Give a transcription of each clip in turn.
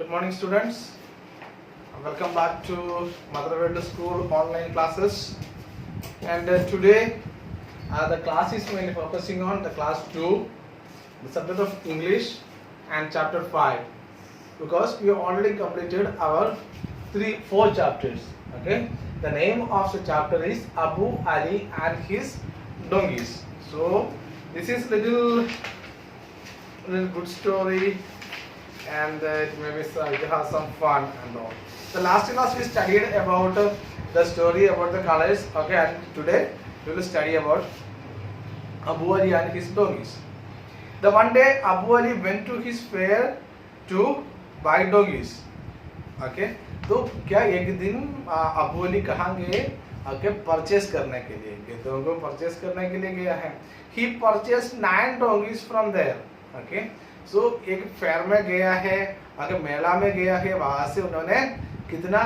Good morning, students. Welcome back to Mother World School online classes. And today, the class is mainly focusing on the class 2, the subject of English and chapter 5, because we have already completed our 4 chapters. Okay, the name of the chapter is Abu Ali and his donkeys. So this is little good story, and it has some fun and all. The last class we studied about the story about the colors. Okay, and today we will study about Abu Ali and his donkeys. The one day Abu Ali went to his fair to buy donkeys. Okay, तो क्या एक दिन अबू अली कहाँ गए? Okay, purchase करने के लिए, गेंदों को परचेस करने के लिए गया है. He purchased 9 donkeys from there. Okay, so एक फेयर में गया है, अगर मेला में गया है, वहां से उन्होंने कितना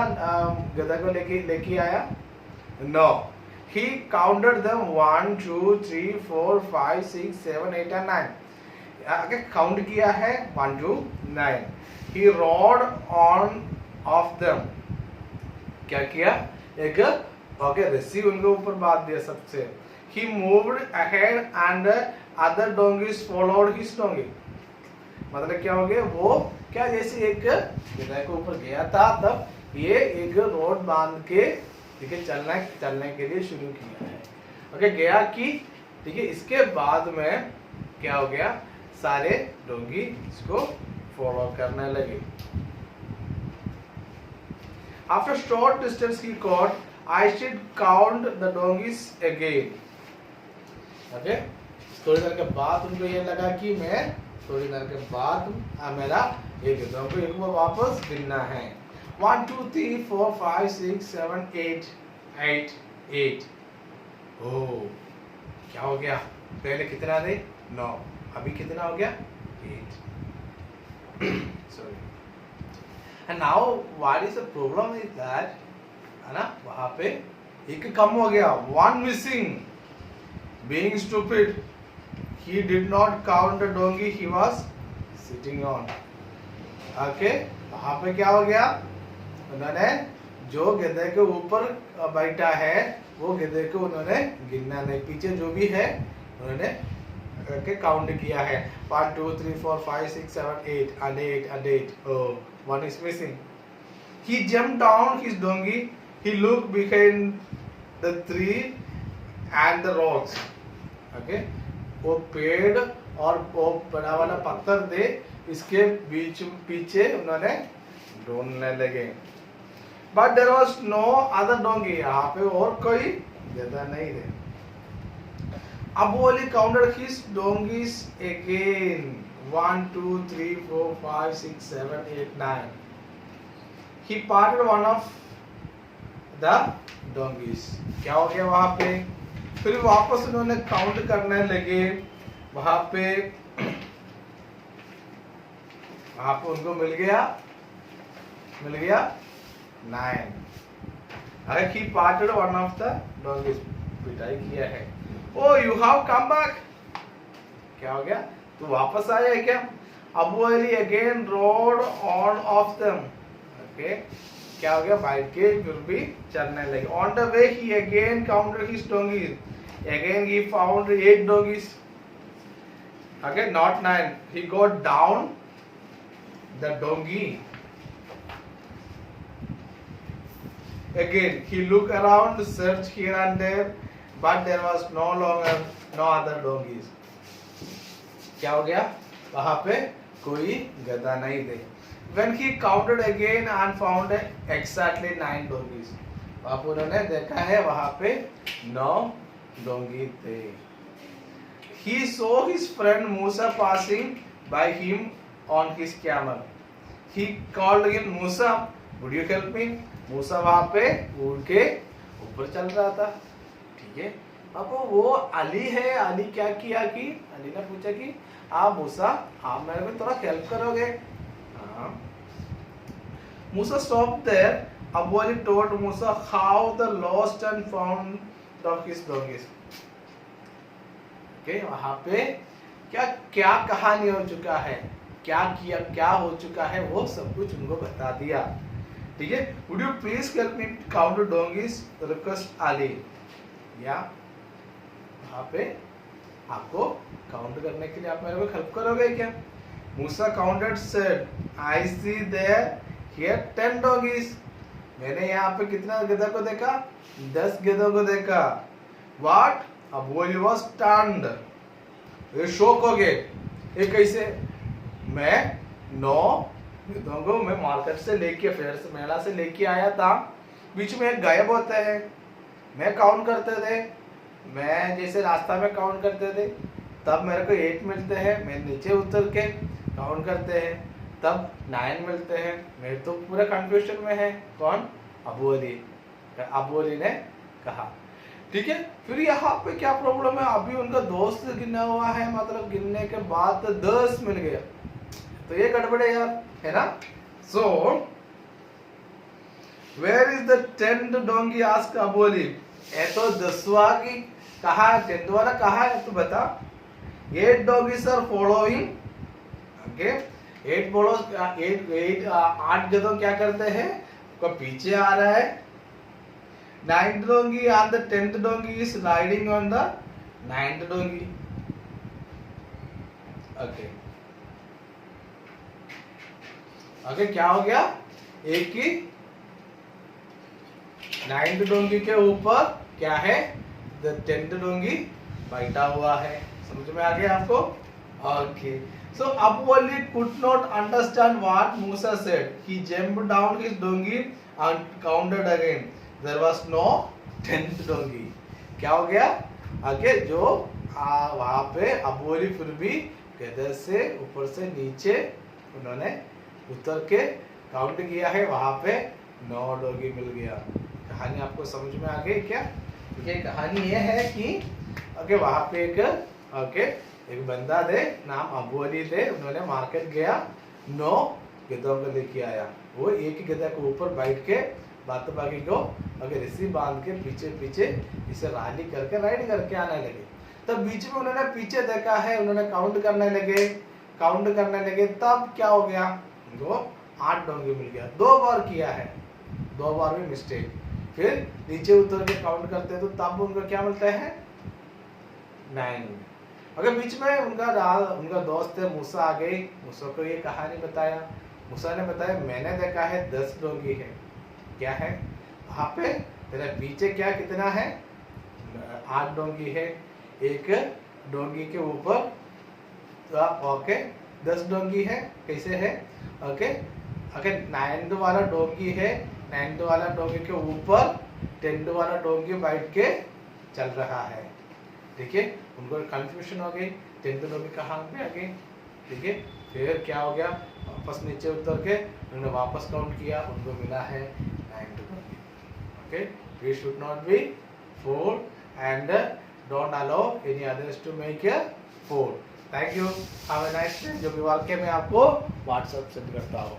गधा को लेके आया? No, he counted them 1, 2, 3, 4, 5, 6, 7, 8 and 9. आगे काउंट किया है 1 to 9. He rode on of them. क्या किया? एक ओके रस्सी उनके ऊपर बांध दिया सबसे. He moved ahead and other donkeys followed his donkey. मतलब क्या हो गया? वो क्या जैसे एक गधा के ऊपर गया था, तब ये एक रोड बांध के ठीक है चलने के लिए शुरू किया है. ओके, गया कि ठीक है, इसके बाद में क्या हो गया? सारे डोंगी इसको फॉलो करने लगे. After short distance he called, I should count the donkeys again. Okay, थोड़ी देर के बाद उनको ये लगा कि मैं थोड़ी देर के बाद मेरा ये गधों को एक बार वापस गिनना है. 1, 2, 3, 4, 5, 6, 7, 8, 8. ओह, क्या हो गया? पहले कितना थे? 9. अभी कितना हो गया? 8. Sorry. And now what is the problem is that है ना, वहाँ पे एक कम हो गया, 1 missing. Being stupid, he did not count the donkey he was sitting on. Okay, वहाँ पे क्या हो गया? उन्होंने जो गधे के ऊपर बैठा है वो गधे को उन्होंने गिनना नहीं, पीछे जो भी है उन्होंने काउंट किया है. 1, 2, 3, 4, 5, 6, 7, 8 and 8 and 8. Oh, 1 is missing. He jumped down his donkey. He looked behind the tree and the rocks. Okay, वो पेड़ और वो बड़ा वाला पत्थर थे, इसके बीच पीछे उन्होंने ढूंढने लगे. But there was no other donkey. यहाँ पे और कोई गधा नहीं थे. Abu Ali counted his donkeys again. 1, 2, 3, 4, 5, 6, 7, 8, 9. He parted one of the donkeys. क्या हो गया वहाँ पे? फिर वापस उन्होंने काउंट करने लगे. वहाँ पे उनको मिल गया 9. अगर he parted one of the donkeys, पिटाई किया है. Oh, you have come back. क्या हो गया? तू वापस आया है क्या? Abu Ali again rode on of them. Okay, क्या हो गया? बैठ के फिर भी चलने लगे. On the way he again counted his donkeys. Again he found 8 donkeys. Okay, not 9. He got down the donkey. Again he looked around, searched here and there, but there was no other donkeys. क्या हो गया? वहाँ पे कोई गधा नहीं थे. When he counted again and found exactly 9 donkeys. वहाँ पर उन्होंने देखा है वहाँ पे 9 डोंगी थे. He saw his friend Musa passing by him on his camel. He called him, Musa, would you help me? मूसा वहाँ पे ऊँट के ऊपर चल रहा था. ठीक है, अब वो अली है. अली क्या किया कि अली ने पूछा कि आप मूसा, आप मेरे को थोड़ा हेल्प करोगे? हाँ. Musa stopped there. Abu Ali told Musa how the lost and found of his donkeys. Okay, वहाँ पे क्या क्या कहानी हो चुका है? क्या किया, क्या हो चुका है, वो सब कुछ उनको बता दिया। ठीक है, would you please help me count doggies, request आली। या वहां पे आपको काउंट करने के लिए आप मेरे को हेल्प करोगे क्या? Musa counted said, I see there here 10 doggies. मैंने यहाँ पे कितना गधा को देखा? 10 गधों को देखा। What? Abu Ali was stunned, ये शॉक हो गए। ये कैसे? मैं 9 गधों को मैं मार्केट से लेके, फेयर से, मेला से लेके आया था, बीच में एक गायब होता है। मैं काउंट करते थे, मैं जैसे रास्ता में काउंट करते थे, तब मेरे को 8 मिलते हैं। मैं नीचे उतर के काउंट करते हैं, तब 9 मिलते हैं। मैं तो पूरा कंफ्यूजन में है। कौन? अबू अली। अबू अली ने कहा। ठीक है, फिर यहाँ पे क्या प्रॉब्लम है? अभी उनका दोस्त गिना हुआ है, मतलब गिनने के बाद 10 मिल गया, तो ये गड़बड़ है यार, है ना? So where is the 10th डोंगी? आस्क अबू अली। ये तो 10वां की कहा, 10th वाला कहा है, तो बता। 8 डॉगीज आर फॉलोइंग, ओके। 8 बोलो, 8 गधों क्या करते हैं? को पीछे आ रहा है। 9th डोंगी and the 10th डोंगी is riding on the 9th डोंगी, ओके। ओके, क्या हो गया? एक ही 9th डोंगी के ऊपर क्या है? द 10th डोंगी बैठा हुआ है। समझ में आ गया आपको? Okay. So Abu Ali could not understand what Musa said. He jumped down his donkey and counted again. There was no 10th donkey. क्या हो गया? आगे जो वहां पे अबू अली फिर भी गधे से ऊपर से नीचे उन्होंने उतर के काउंट किया है, वहां पे 9 डॉगी मिल गया। कहानी आपको समझ में आ गई क्या? ये कहानी ये है कि ओके, वहां पे एक बंदा थे, नाम अबू अली थे, उन्होंने मार्केट गया, 9 गधों को लेके आया। वो एक ही गधा के ऊपर बैठ के बाकी को अगर रस्सी बांध के पीछे पीछे इसे रैली करके राइड करके आने लगे। तब बीच में उन्होंने पीछे देखा है, उन्होंने काउंट करने लगे, तब क्या हो गया? उनको 8 डोंगी मिल गया। 2 बार किया है, 2 बार में मिस्टेक। फिर नीचे उतर के काउंट करते तो तब उनको क्या मिलता है? 9। अगर बीच में उनका दोस्त है मूसा आ गई, मूसा को ये कहानी बताया। मूसा ने बताया मैंने देखा है 10 डोंगी है। क्या है वहां पे? तेरे पीछे क्या कितना है? 8 डोंगी है। एक डोंगी के ऊपर ओके 10 डोंगी है। कैसे है? ओके, अगर 9th वाला डोंगी है, 9th वाला डोंगी के ऊपर 10th वाला डोंगी बैठ के चल रहा है। ठीक है, उनको कंफ्यूजन हो गई, 10th डोंगी कहाँ पे आ गई। ठीक है, फिर क्या हो गया? वापस नीचे उतर के उन्होंने वापस काउंट किया, उनको मिला है 9th डोंगी। Okay, we should not be fool and don't allow any others to make a fool. Thank you, have a nice day. जो भी वाक्य मैं आपको व्हाट्सएप सेंड करता हूँ।